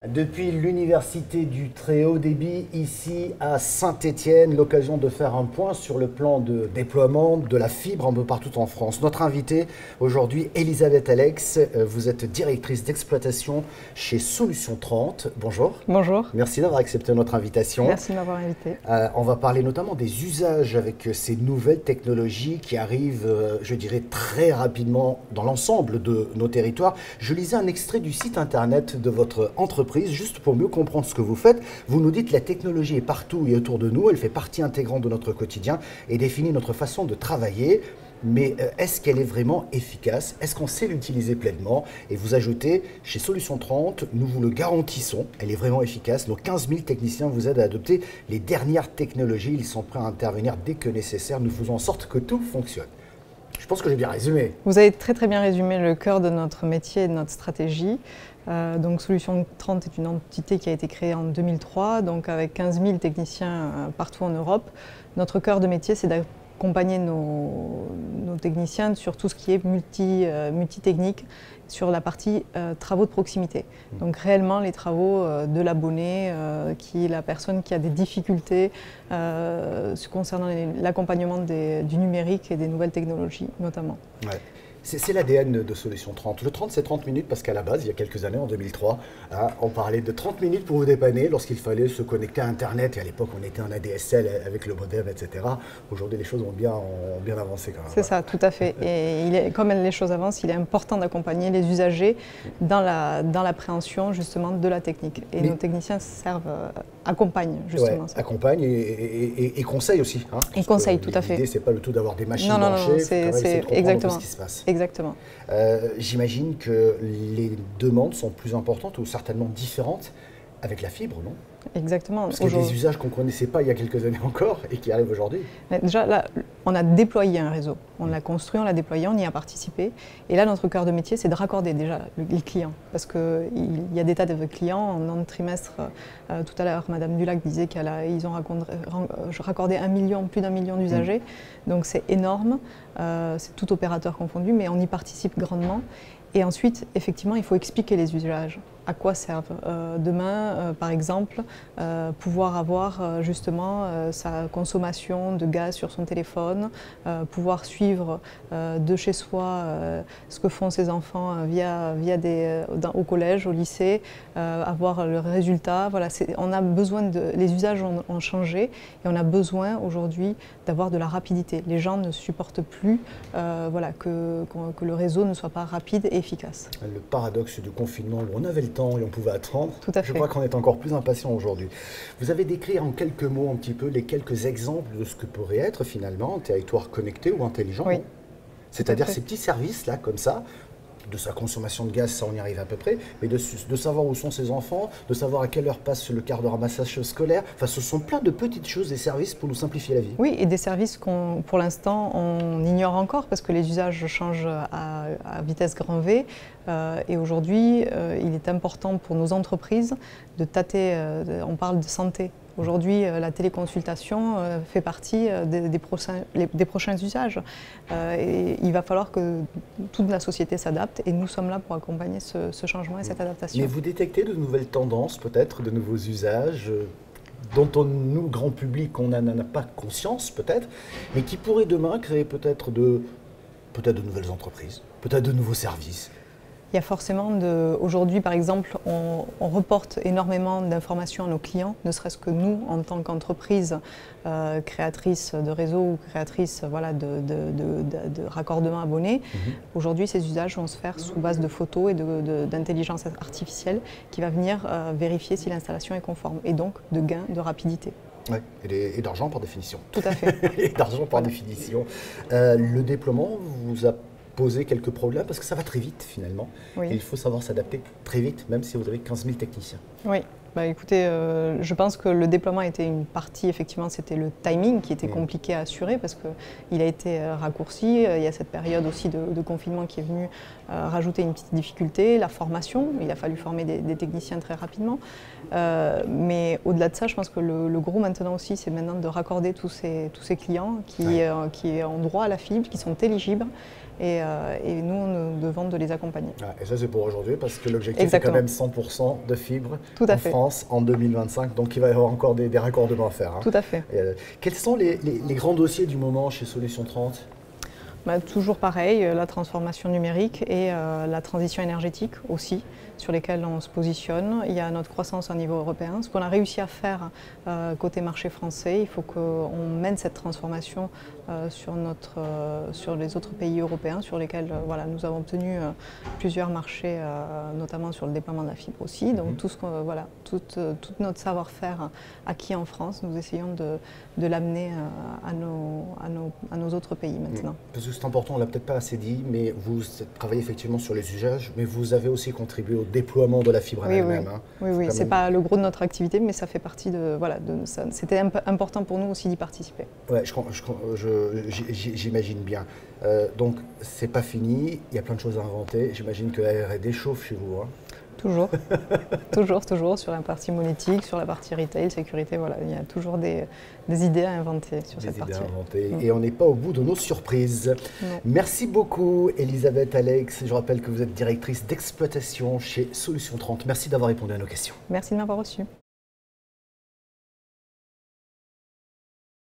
Depuis l'Université du très haut débit, ici à Saint-Étienne, l'occasion de faire un point sur le plan de déploiement de la fibre un peu partout en France. Notre invitée aujourd'hui, Elisabeth Alex, vous êtes directrice d'exploitation chez Solutions 30. Bonjour. Bonjour. Merci d'avoir accepté notre invitation. Merci de m'avoir invité. On va parler notamment des usages avec ces nouvelles technologies qui arrivent, je dirais, très rapidement dans l'ensemble de nos territoires. Je lisais un extrait du site internet de votre entreprise. Juste pour mieux comprendre ce que vous faites, vous nous dites que la technologie est partout et autour de nous, elle fait partie intégrante de notre quotidien et définit notre façon de travailler. Mais est-ce qu'elle est vraiment efficace? Est-ce qu'on sait l'utiliser pleinement? Et vous ajoutez, chez Solutions 30, nous vous le garantissons, elle est vraiment efficace. Nos 15 000 techniciens vous aident à adopter les dernières technologies. Ils sont prêts à intervenir dès que nécessaire. Nous faisons en sorte que tout fonctionne. Je pense que j'ai bien résumé. Vous avez très bien résumé le cœur de notre métier et de notre stratégie. Donc Solutions 30 est une entité qui a été créée en 2003, donc avec 15 000 techniciens partout en Europe. Notre cœur de métier, c'est d'accompagner nos techniciens sur tout ce qui est multi-technique, sur la partie travaux de proximité. Donc réellement les travaux de l'abonné, qui est la personne qui a des difficultés concernant l'accompagnement du numérique et des nouvelles technologies notamment. Ouais. C'est l'ADN de Solutions 30. Le 30, c'est 30 minutes parce qu'à la base, il y a quelques années, en 2003, on parlait de 30 minutes pour vous dépanner lorsqu'il fallait se connecter à Internet. Et à l'époque, on était en ADSL avec le modem, etc. Aujourd'hui, les choses ont bien avancé quand même. C'est ça, tout à fait. Et comme les choses avancent, il est important d'accompagner les usagers dans l'appréhension justement de la technique. Et nos techniciens accompagnent justement ça. Accompagnent et conseillent aussi. Hein, et conseillent, tout à fait. L'idée, c'est pas le tout d'avoir des machines branchées. Non, c'est exactement ce qui se passe. Exactement. J'imagine que les demandes sont plus importantes ou certainement différentes avec la fibre, non? Exactement. Parce qu'il y a des usages qu'on ne connaissait pas il y a quelques années encore et qui arrivent aujourd'hui. Déjà, là, on a déployé un réseau. On l'a construit, on l'a déployé, on y a participé. Et là, notre cœur de métier, c'est de raccorder déjà les clients. Parce qu'il y a des tas de clients. En an de trimestre, tout à l'heure, Madame Dulac disait qu'ils ont raccordé plus d'1 million d'usagers. Donc c'est énorme. C'est tout opérateur confondu, mais on y participe grandement. Et ensuite, effectivement, il faut expliquer les usages. À quoi servent demain, par exemple, pouvoir avoir justement sa consommation de gaz sur son téléphone, pouvoir suivre de chez soi ce que font ses enfants au collège, au lycée, avoir le résultat. Voilà, on a besoin les usages ont changé et on a besoin aujourd'hui d'avoir de la rapidité. Les gens ne supportent plus que le réseau ne soit pas rapide et efficace. Le paradoxe du confinement où on avait le temps et on pouvait attendre, tout à fait. Je crois qu'on est encore plus impatient aujourd'hui. Vous avez décrit en quelques mots un petit peu les quelques exemples de ce que pourrait être finalement un territoire connecté ou intelligent. Oui. C'est-à-dire ces petits services là comme ça, de sa consommation de gaz, ça on y arrive à peu près, mais de savoir où sont ses enfants, de savoir à quelle heure passe le quart de ramassage scolaire. Enfin, ce sont plein de petites choses, des services pour nous simplifier la vie. Oui, et des services pour l'instant, on ignore encore parce que les usages changent à vitesse grand V. Et aujourd'hui, il est important pour nos entreprises de tâter, on parle de santé. Aujourd'hui, la téléconsultation fait partie des prochains usages. Et il va falloir que toute la société s'adapte et nous sommes là pour accompagner ce changement et cette adaptation. Mais vous détectez de nouvelles tendances, peut-être, de nouveaux usages dont nous, grand public, on n'en a pas conscience peut-être, mais qui pourraient demain créer peut-être de nouvelles entreprises, peut-être de nouveaux services. Il y a forcément aujourd'hui, par exemple, on reporte énormément d'informations à nos clients, ne serait-ce que nous, en tant qu'entreprise créatrice de réseau ou créatrice de raccordement abonné. Aujourd'hui, ces usages vont se faire sous base de photos et d'intelligence artificielle qui va venir vérifier si l'installation est conforme et donc de gains de rapidité. Ouais, et d'argent par définition. Tout à fait. Et d'argent par définition. Le déploiement vous a poser quelques problèmes parce que ça va très vite finalement. Oui. Et il faut savoir s'adapter très vite, même si vous avez 15 000 techniciens. Oui, Écoutez, je pense que le déploiement était une partie, effectivement, c'était le timing qui était compliqué à assurer parce qu'il a été raccourci. Il y a cette période aussi de confinement qui est venue rajouter une petite difficulté, la formation. Il a fallu former des techniciens très rapidement. Mais au-delà de ça, je pense que le gros maintenant aussi, c'est maintenant de raccorder tous ces clients qui ont droit à la fibre, qui sont éligibles. Et nous devons de les accompagner. Et ça, c'est pour aujourd'hui, parce que l'objectif, c'est quand même 100% de fibre en France en 2025. Donc, il va y avoir encore des raccordements à faire. Tout à fait. Quels sont les grands dossiers du moment chez Solutions 30 ? Toujours pareil, la transformation numérique et la transition énergétique aussi, sur lesquels on se positionne. Il y a notre croissance au niveau européen. Ce qu'on a réussi à faire côté marché français, il faut qu'on mène cette transformation sur les autres pays européens, sur lesquels nous avons obtenu plusieurs marchés, notamment sur le déploiement de la fibre aussi. Donc tout notre savoir-faire acquis en France, nous essayons de l'amener à nos autres pays maintenant. Parce que c'est important, on ne l'a peut-être pas assez dit, mais vous travaillez effectivement sur les usages, mais vous avez aussi contribué au déploiement de la fibre elle-même. Oui, c'est pas le gros de notre activité, mais ça fait partie de ça. C'était important pour nous aussi d'y participer. Ouais, j'imagine bien. Donc, c'est pas fini, il y a plein de choses à inventer. J'imagine que la R&D chauffe chez vous. Toujours, toujours sur la partie monétique, sur la partie retail, sécurité, il y a toujours des idées à inventer sur cette partie. Et on n'est pas au bout de nos surprises. Non. Merci beaucoup Elisabeth Alex. Je rappelle que vous êtes directrice d'exploitation chez Solutions 30. Merci d'avoir répondu à nos questions. Merci de m'avoir reçu.